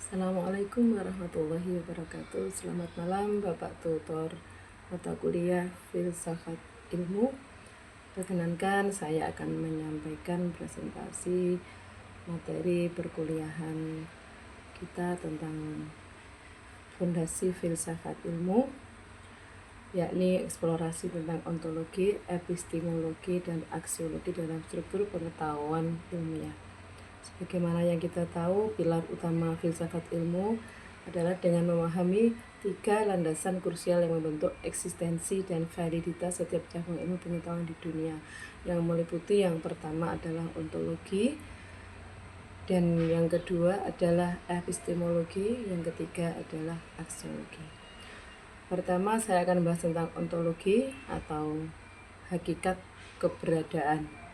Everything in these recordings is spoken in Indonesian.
Assalamualaikum warahmatullahi wabarakatuh. Selamat malam Bapak Tutor mata kuliah Filsafat Ilmu. Perkenankan saya akan menyampaikan presentasi materi perkuliahan kita tentang Fondasi Filsafat Ilmu, yakni eksplorasi tentang ontologi, epistemologi, dan aksiologi dalam struktur pengetahuan ilmiah. Sebagaimana yang kita tahu, pilar utama filsafat ilmu adalah dengan memahami 3 landasan krusial yang membentuk eksistensi dan validitas setiap cabang ilmu pengetahuan di dunia, yang meliputi yang pertama adalah ontologi, dan yang kedua adalah epistemologi, yang ketiga adalah aksiologi. Pertama, saya akan membahas tentang ontologi atau hakikat keberadaan.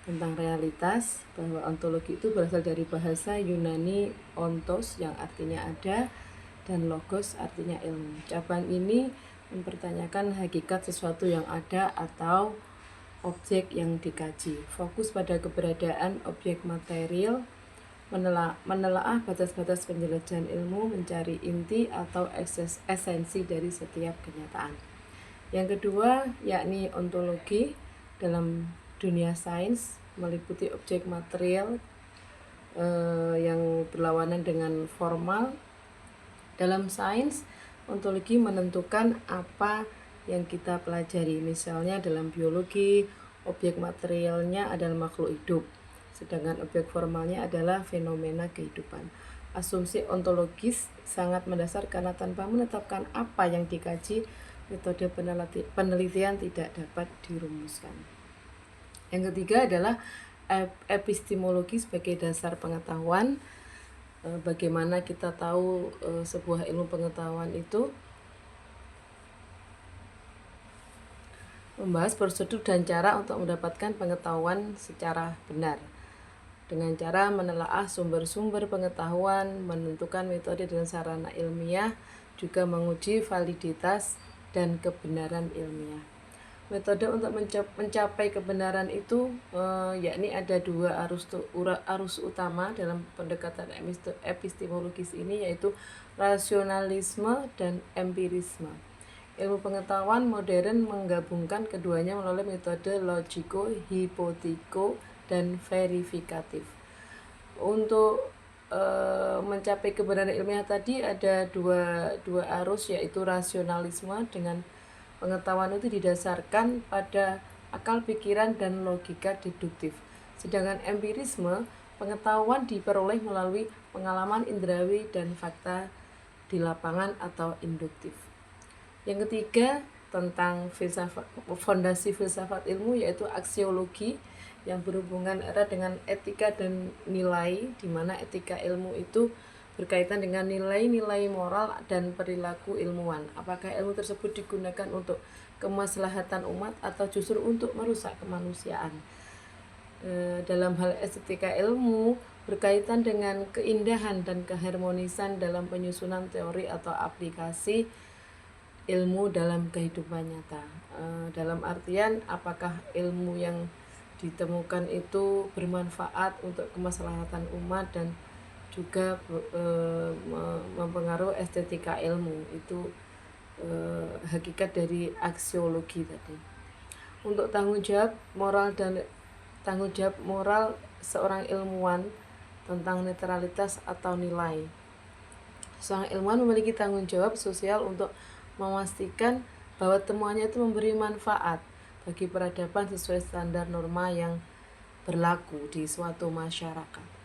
Tentang realitas, bahwa ontologi itu berasal dari bahasa Yunani ontos yang artinya ada dan logos artinya ilmu. Cabang ini mempertanyakan hakikat sesuatu yang ada atau objek yang dikaji. Fokus pada keberadaan objek material, menelaah batas-batas penjelajahan ilmu, mencari inti atau esensi dari setiap kenyataan. Yang kedua, yakni ontologi dalam dunia sains, meliputi objek material yang berlawanan dengan formal. Dalam sains, ontologi menentukan apa yang kita pelajari. Misalnya dalam biologi, objek materialnya adalah makhluk hidup, sedangkan objek formalnya adalah fenomena kehidupan. Asumsi ontologis sangat mendasar karena tanpa menetapkan apa yang dikaji, metode penelitian tidak dapat dirumuskan. Yang ketiga adalah epistemologi sebagai dasar pengetahuan. Bagaimana kita tahu sebuah ilmu pengetahuan itu? Membahas prosedur dan cara untuk mendapatkan pengetahuan secara benar, dengan cara menelaah sumber-sumber pengetahuan, menentukan metode dan sarana ilmiah, juga menguji validitas dan kebenaran ilmiah. Metode untuk mencapai kebenaran itu yakni ada 2 arus utama dalam pendekatan epistemologis ini, yaitu rasionalisme dan empirisme. Ilmu pengetahuan modern menggabungkan keduanya melalui metode logiko, hipotiko, dan verifikatif. Untuk mencapai kebenaran ilmiah tadi ada dua arus, yaitu rasionalisme dengan pengetahuan itu didasarkan pada akal pikiran dan logika deduktif. Sedangkan empirisme, pengetahuan diperoleh melalui pengalaman indrawi dan fakta di lapangan atau induktif. Yang ketiga, tentang fondasi filsafat ilmu, yaitu aksiologi, yang berhubungan erat dengan etika dan nilai, di mana etika ilmu itu berkaitan dengan nilai-nilai moral dan perilaku ilmuwan. Apakah ilmu tersebut digunakan untuk kemaslahatan umat atau justru untuk merusak kemanusiaan? Dalam hal estetika ilmu berkaitan dengan keindahan dan keharmonisan dalam penyusunan teori atau aplikasi ilmu dalam kehidupan nyata. Dalam artian, apakah ilmu yang ditemukan itu bermanfaat untuk kemaslahatan umat dan juga mempengaruhi estetika ilmu. Itu hakikat dari aksiologi tadi. Untuk tanggung jawab moral seorang ilmuwan tentang netralitas atau nilai. Seorang ilmuwan memiliki tanggung jawab sosial untuk memastikan bahwa temuannya itu memberi manfaat bagi peradaban sesuai standar norma yang berlaku di suatu masyarakat.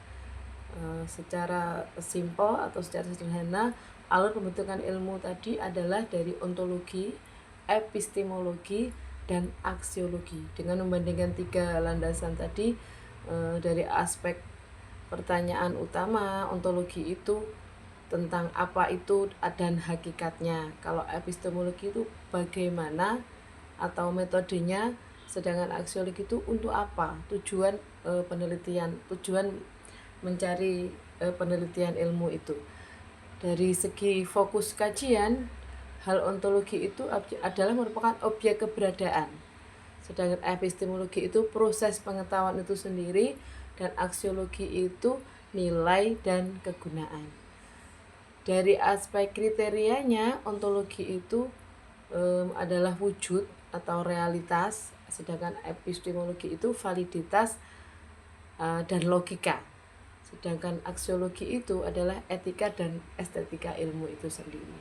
Secara simpel atau secara sederhana, alur pembentukan ilmu tadi adalah dari ontologi, epistemologi, dan aksiologi. Dengan membandingkan 3 landasan tadi, dari aspek pertanyaan utama, ontologi itu tentang apa itu dan hakikatnya. Kalau epistemologi itu bagaimana atau metodenya, sedangkan aksiologi itu untuk apa, tujuan penelitian, tujuan mencari penelitian ilmu itu. Dari segi fokus kajian, hal ontologi itu adalah merupakan objek keberadaan, sedangkan epistemologi itu proses pengetahuan itu sendiri, dan aksiologi itu nilai dan kegunaan. Dari aspek kriterianya, ontologi itu adalah wujud atau realitas, sedangkan epistemologi itu validitas dan logika. Sedangkan aksiologi itu adalah etika dan estetika ilmu itu sendiri.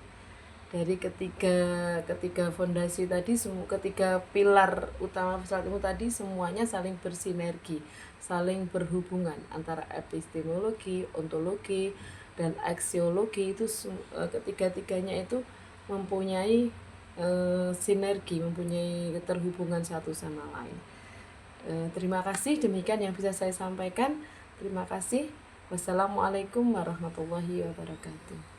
Dari ketiga fondasi tadi, ketiga pilar utama filsafat ilmu tadi semuanya saling bersinergi, saling berhubungan antara epistemologi, ontologi, dan aksiologi itu ketiga-tiganya itu mempunyai sinergi, mempunyai keterhubungan satu sama lain. Terima kasih, demikian yang bisa saya sampaikan. Terima kasih. Wassalamualaikum warahmatullahi wabarakatuh.